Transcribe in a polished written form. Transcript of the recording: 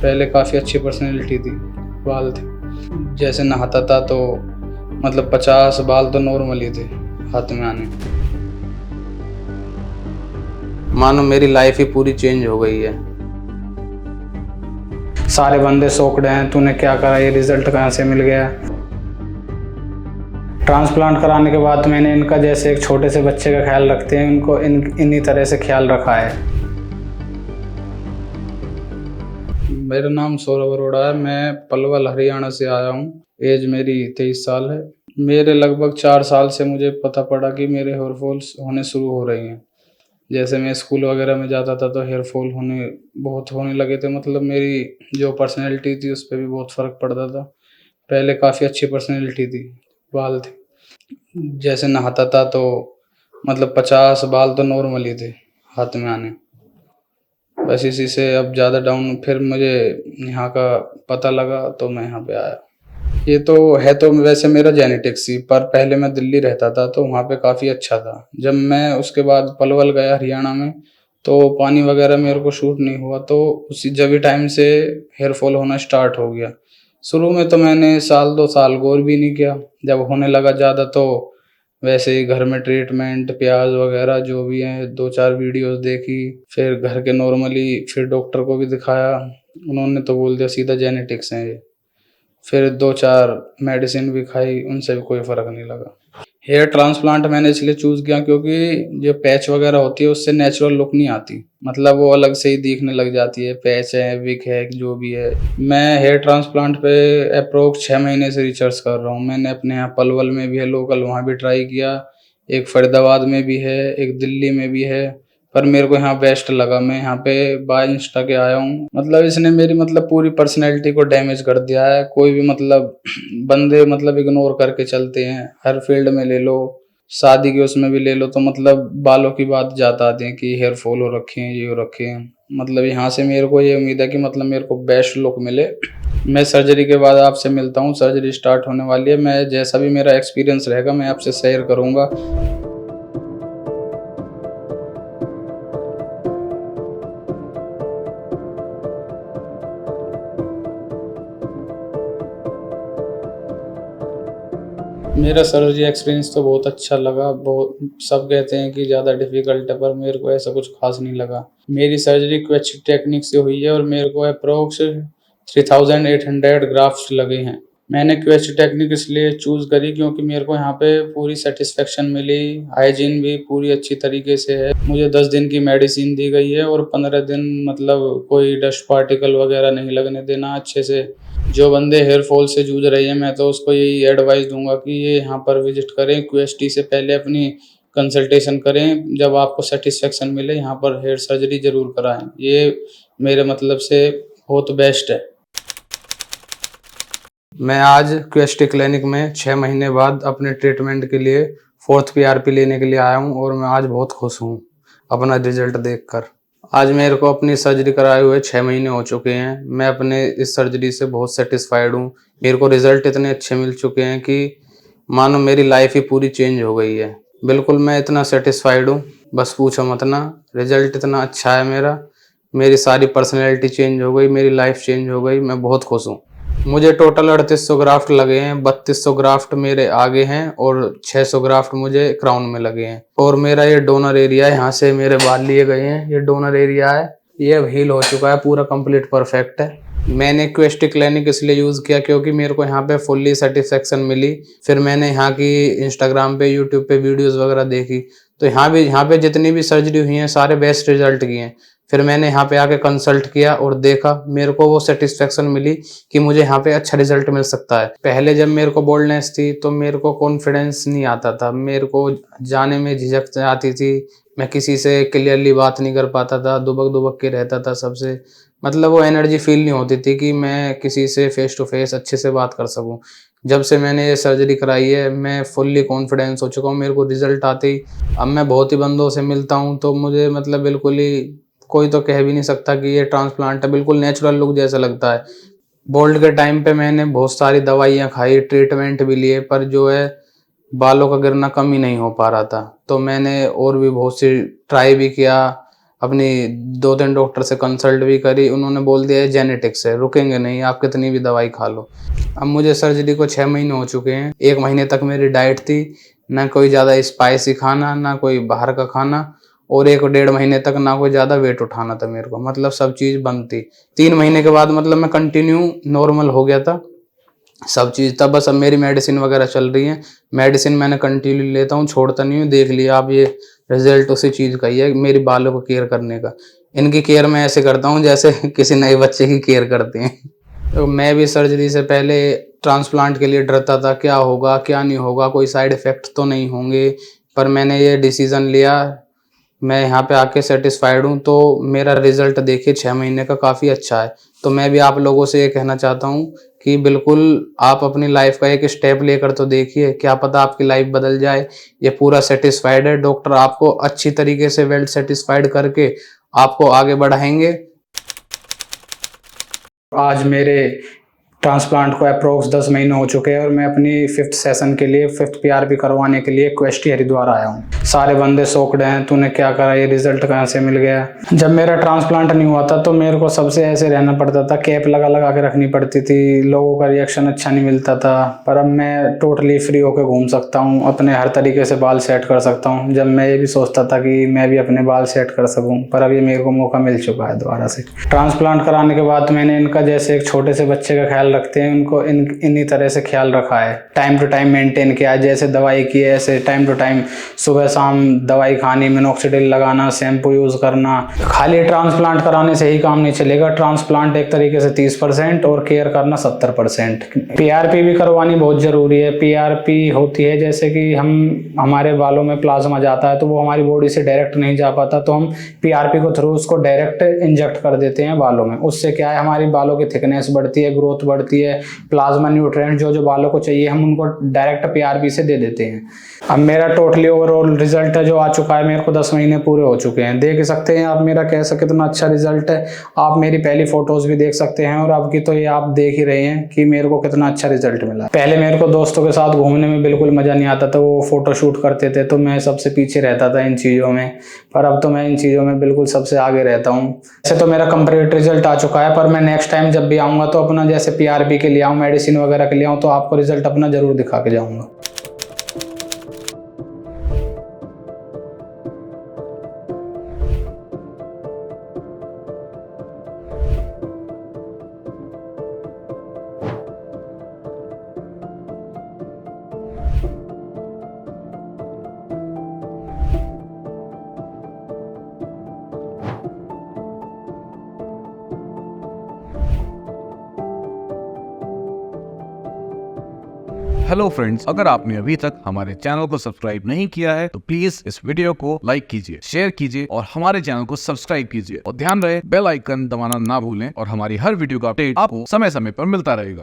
पहले काफ़ी अच्छी पर्सनैलिटी थी, बाल थे। जैसे नहाता था तो मतलब 50 बाल तो नॉर्मल ही थे हाथ में आने। मानो मेरी लाइफ ही पूरी चेंज हो गई है। सारे बंदे शॉक्ड हैं, तूने क्या करा, ये रिजल्ट कहाँ से मिल गया। ट्रांसप्लांट कराने के बाद मैंने इनका जैसे एक छोटे से बच्चे का ख्याल रखते हैं, इनको इन्हीं तरह से ख्याल रखा है। मेरा नाम सौरभ अरोड़ा है। मैं पलवल हरियाणा से आया हूँ। एज मेरी 23 साल है। मेरे लगभग 4 साल से मुझे पता पड़ा कि मेरे हेयर फॉल्स होने शुरू हो रही हैं। जैसे मैं स्कूल वगैरह में जाता था तो हेयर फॉल बहुत होने लगे थे। मतलब मेरी जो पर्सनैलिटी थी उस पे भी बहुत फ़र्क पड़ता था। पहले काफ़ी अच्छी पर्सनैलिटी थी, बाल थे। जैसे नहाता था तो मतलब 50 बाल तो नॉर्मल ही थे हाथ में आने। बस इसी से अब ज़्यादा डाउन फिर मुझे यहाँ का पता लगा तो मैं यहाँ पे आया। ये तो वैसे मेरा जेनेटिक्स ही, पर पहले मैं दिल्ली रहता था तो वहाँ पे काफ़ी अच्छा था। जब मैं उसके बाद पलवल गया हरियाणा में तो पानी वगैरह मेरे को शूट नहीं हुआ, तो उसी जब ही टाइम से हेयर फॉल होना स्टार्ट हो गया। शुरू में तो मैंने साल 2 साल गौर भी नहीं किया। जब होने लगा ज़्यादा तो वैसे ही घर में ट्रीटमेंट प्याज वगैरह जो भी है 2-4 वीडियोस देखी, फिर घर के नॉर्मली, फिर डॉक्टर को भी दिखाया। उन्होंने तो बोल दिया सीधा जेनेटिक्स है ये। फिर 2-4 मेडिसिन भी खाई, उनसे भी कोई फ़र्क नहीं लगा। हेयर ट्रांसप्लांट मैंने इसलिए चूज़ किया क्योंकि जो पैच वगैरह होती है उससे नेचुरल लुक नहीं आती। मतलब वो अलग से ही दिखने लग जाती है, पैच है, विग है, जो भी है। मैं हेयर ट्रांसप्लांट पे एप्रोक्स 6 महीने से रिसर्च कर रहा हूँ। मैंने अपने यहाँ पलवल में भी है लोकल, वहाँ भी ट्राई किया। एक फरीदाबाद में भी है, एक दिल्ली में भी है। पर मेरे को यहाँ बेस्ट लगा। मैं यहाँ पे बाय इंस्टा के आया हूँ। मतलब इसने मेरी मतलब पूरी पर्सनैलिटी को डैमेज कर दिया है। कोई भी मतलब बंदे मतलब इग्नोर करके चलते हैं। हर फील्ड में ले लो, शादी के उसमें भी ले लो तो मतलब बालों की बात ज़्यादा आती है कि हेयर फॉल हो रखे हैं, ये हो रखे हैं। मतलब यहाँ से मेरे को ये उम्मीद है कि मतलब मेरे को बेस्ट लुक मिले। मैं सर्जरी के बाद आपसे मिलता हूँ। सर्जरी स्टार्ट होने वाली है। मैं जैसा भी मेरा एक्सपीरियंस रहेगा मैं आपसे शेयर करूँगा। मेरा सर्जरी एक्सपीरियंस तो बहुत अच्छा लगा। बहुत सब कहते हैं कि ज़्यादा डिफ़िकल्ट है, पर मेरे को ऐसा कुछ ख़ास नहीं लगा। मेरी सर्जरी क्वेच टेक्निक से हुई है और मेरे को अप्रॉक्स 3800 ग्राफ्ट्स लगे हैं। मैंने क्वेच टेक्निक इसलिए चूज़ करी क्योंकि मेरे को यहाँ पे पूरी सैटिस्फैक्शन मिली। हाइजीन भी पूरी अच्छी तरीके से है। मुझे 10 दिन की मेडिसिन दी गई है और 15 दिन मतलब कोई डस्ट पार्टिकल वगैरह नहीं लगने देना अच्छे से। जो बंदे हेयर फॉल से जूझ रहे हैं मैं तो उसको यही एडवाइस दूंगा कि ये यहाँ पर विजिट करें। क्यूएसटी से पहले अपनी कंसल्टेशन करें। जब आपको सेटिस्फेक्शन मिले यहाँ पर हेयर सर्जरी जरूर कराएं। ये मेरे मतलब से बहुत बेस्ट है। मैं आज क्यूएसटी क्लिनिक में 6 महीने बाद अपने ट्रीटमेंट के लिए 4th पीआरपी लेने के लिए आया हूँ और मैं आज बहुत खुश हूँ अपना रिजल्ट देखकर। आज मेरे को अपनी सर्जरी कराए हुए 6 महीने हो चुके हैं। मैं अपने इस सर्जरी से बहुत सेटिस्फाइड हूँ। मेरे को रिजल्ट इतने अच्छे मिल चुके हैं कि मानो मेरी लाइफ ही पूरी चेंज हो गई है। बिल्कुल मैं इतना सेटिस्फाइड हूँ, बस पूछो मत ना। रिजल्ट इतना अच्छा है मेरा, मेरी सारी पर्सनैलिटी चेंज हो गई, मेरी लाइफ चेंज हो गई। मैं बहुत खुश हूँ। मुझे टोटल 3800 ग्राफ्ट लगे हैं। 3200 ग्राफ्ट मेरे आगे हैं और 600 ग्राफ्ट मुझे क्राउन में लगे हैं। और मेरा ये डोनर एरिया है, यहाँ से मेरे बाल लिए गए हैं। ये डोनर एरिया है, ये अब हील हो चुका है, पूरा कंप्लीट परफेक्ट है। मैंने क्वेस्टी क्लिनिक इसलिए यूज़ किया क्योंकि मेरे को यहाँ पे फुल्ली सेटिस्फेक्शन मिली। फिर मैंने यहाँ की इंस्टाग्राम पे, यूट्यूब पे वीडियोस वगैरह देखी तो यहाँ पे जितनी भी सर्जरी हुई हैं सारे बेस्ट रिजल्ट किए हैं। फिर मैंने यहाँ पे आके कंसल्ट किया और देखा, मेरे को वो सेटिस्फेक्शन मिली कि मुझे यहाँ पे अच्छा रिजल्ट मिल सकता है। पहले जब मेरे को बोल्डनेस थी तो मेरे को कॉन्फिडेंस नहीं आता था, मेरे को जाने में झिझक आती थी। मैं किसी से क्लियरली बात नहीं कर पाता था, दुबक दुबक के रहता था सबसे। मतलब वो एनर्जी फील नहीं होती थी कि मैं किसी से फेस टू फेस अच्छे से बात कर सकूं। जब से मैंने ये सर्जरी कराई है मैं फुल्ली कॉन्फिडेंस हो चुका हूँ। मेरे को रिजल्ट आते ही अब मैं बहुत ही बंदों से मिलता हूँ तो मुझे मतलब बिल्कुल ही कोई तो कह भी नहीं सकता कि ये ट्रांसप्लांट है। बिल्कुल नेचुरल लुक जैसा लगता है। बोल्ड के टाइम पे मैंने बहुत सारी दवाइयाँ खाई, ट्रीटमेंट भी लिए, पर जो है बालों का गिरना कम ही नहीं हो पा रहा था। तो मैंने और भी बहुत सी ट्राई भी किया, अपनी 2-3 डॉक्टर से कंसल्ट भी करी, उन्होंने बोल दिया है जेनेटिक्स है, रुकेंगे नहीं, आप कितनी भी दवाई खा लो। अब मुझे सर्जरी को 6 महीने हो चुके हैं। 1 महीने तक मेरी डाइट थी, ना कोई ज़्यादा स्पाइसी खाना, ना कोई बाहर का खाना, और 1 डेढ़ महीने तक ना कोई ज़्यादा वेट उठाना था मेरे को, मतलब सब चीज़ बंद थी। 3 महीने के बाद मतलब मैं कंटिन्यू नॉर्मल हो गया था सब चीज़। तब बस अब मेरी मेडिसिन वगैरह चल रही है, मेडिसिन मैंने कंटिन्यू लेता हूँ, छोड़ता नहीं हूँ। देख लिया आप, ये रिजल्ट उसी चीज़ का ही है, मेरी बालों को केयर करने का। इनकी केयर मैं ऐसे करता हूँ जैसे किसी नए बच्चे की केयर करते हैं। तो मैं भी सर्जरी से पहले ट्रांसप्लांट के लिए डरता था, क्या होगा क्या नहीं होगा, कोई साइड इफ़ेक्ट तो नहीं होंगे, पर मैंने ये डिसीज़न लिया। मैं यहाँ पे आके सेटिस्फाइड हूँ, तो मेरा रिज़ल्ट देखिए 6 महीने का काफ़ी अच्छा है। तो मैं भी आप लोगों से ये कहना चाहता हूँ कि बिल्कुल आप अपनी लाइफ़ का एक स्टेप लेकर तो देखिए, क्या पता आपकी लाइफ़ बदल जाए। ये पूरा सेटिस्फाइड है, डॉक्टर आपको अच्छी तरीके से वेल सेटिस्फाइड करके आपको आगे बढ़ाएँगे। आज मेरे ट्रांसप्लांट को अप्रोक्स 10 महीने हो चुके हैं और मैं अपनी 5th सेशन के लिए 5th पीआरपी करवाने के लिए क्वेस्ट हरिद्वार आया हूँ। सारे बंदे शॉक्ड हैं, तूने क्या करा, ये रिजल्ट कहाँ से मिल गया। जब मेरा ट्रांसप्लांट नहीं हुआ था तो मेरे को सबसे ऐसे रहना पड़ता था, कैप लगा लगा के रखनी पड़ती थी, लोगों का रिएक्शन अच्छा नहीं मिलता था। पर अब मैं टोटली फ्री होकर घूम सकता हूँ, अपने हर तरीके से बाल सेट कर सकता हूँ। जब मैं ये भी सोचता था कि मैं भी अपने बाल सेट कर सकूँ, पर अब ये मेरे को मौका मिल चुका है दोबारा से। ट्रांसप्लांट कराने के बाद मैंने इनका जैसे एक छोटे से बच्चे का ख्याल रखते हैं, उनको इन्हीं तरह से ख्याल रखा है। टाइम टू टाइम मेंटेन किया, जैसे दवाई की है ऐसे टाइम टू टाइम सुबह शाम दवाई खानी, मिनॉक्सिडिल लगाना, शैम्पू यूज़ करना। खाली ट्रांसप्लांट कराने से ही काम नहीं चलेगा, ट्रांसप्लांट एक तरीके से 30% और केयर करना 70%। पीआरपी भी करवानी बहुत ज़रूरी है। पीआरपी होती है जैसे कि हमारे बालों में प्लाज्मा जाता है तो वो हमारी बॉडी से डायरेक्ट नहीं जा पाता, तो हम पीआरपी को थ्रू उसको डायरेक्ट इंजेक्ट कर देते हैं बालों में। उससे क्या है, हमारी बालों की थिकनेस बढ़ती है, ग्रोथ बढ़ती है, प्लाज्मा न्यूट्रिएंट जो बालों को चाहिए हम उनको डायरेक्ट पीआरपी से दे देते हैं। अब मेरा टोटली ओवरऑल रिजल्ट है जो आ चुका है, मेरे को 10 महीने पूरे हो चुके हैं। देख सकते हैं आप मेरा कैसा कितना अच्छा रिजल्ट है। आप मेरी पहली फोटोज भी देख सकते हैं और आपकी तो ये आप देख ही रहे हैं कि मेरे को कितना अच्छा रिजल्ट मिला। पहले मेरे को दोस्तों के साथ घूमने में बिल्कुल मजा नहीं आता था, वो फोटो शूट करते थे तो मैं सबसे पीछे रहता था इन चीज़ों में, पर अब तो मैं इन चीज़ों में बिल्कुल सबसे आगे रहता हूँ। वैसे तो मेरा कंप्लीट रिजल्ट आ चुका है, पर मैं नेक्स्ट टाइम जब भी आऊँगा तो अपना जैसे पीआरपी के लिए आऊँ, मेडिसिन वगैरह के लिए आऊँ, तो आपको रिजल्ट अपना जरूर दिखा के जाऊँगा। हेलो फ्रेंड्स, अगर आपने अभी तक हमारे चैनल को सब्सक्राइब नहीं किया है तो प्लीज इस वीडियो को लाइक कीजिए, शेयर कीजिए और हमारे चैनल को सब्सक्राइब कीजिए। और ध्यान रहे बेल आइकन दबाना ना भूलें और हमारी हर वीडियो का अपडेट आपको समय समय पर मिलता रहेगा।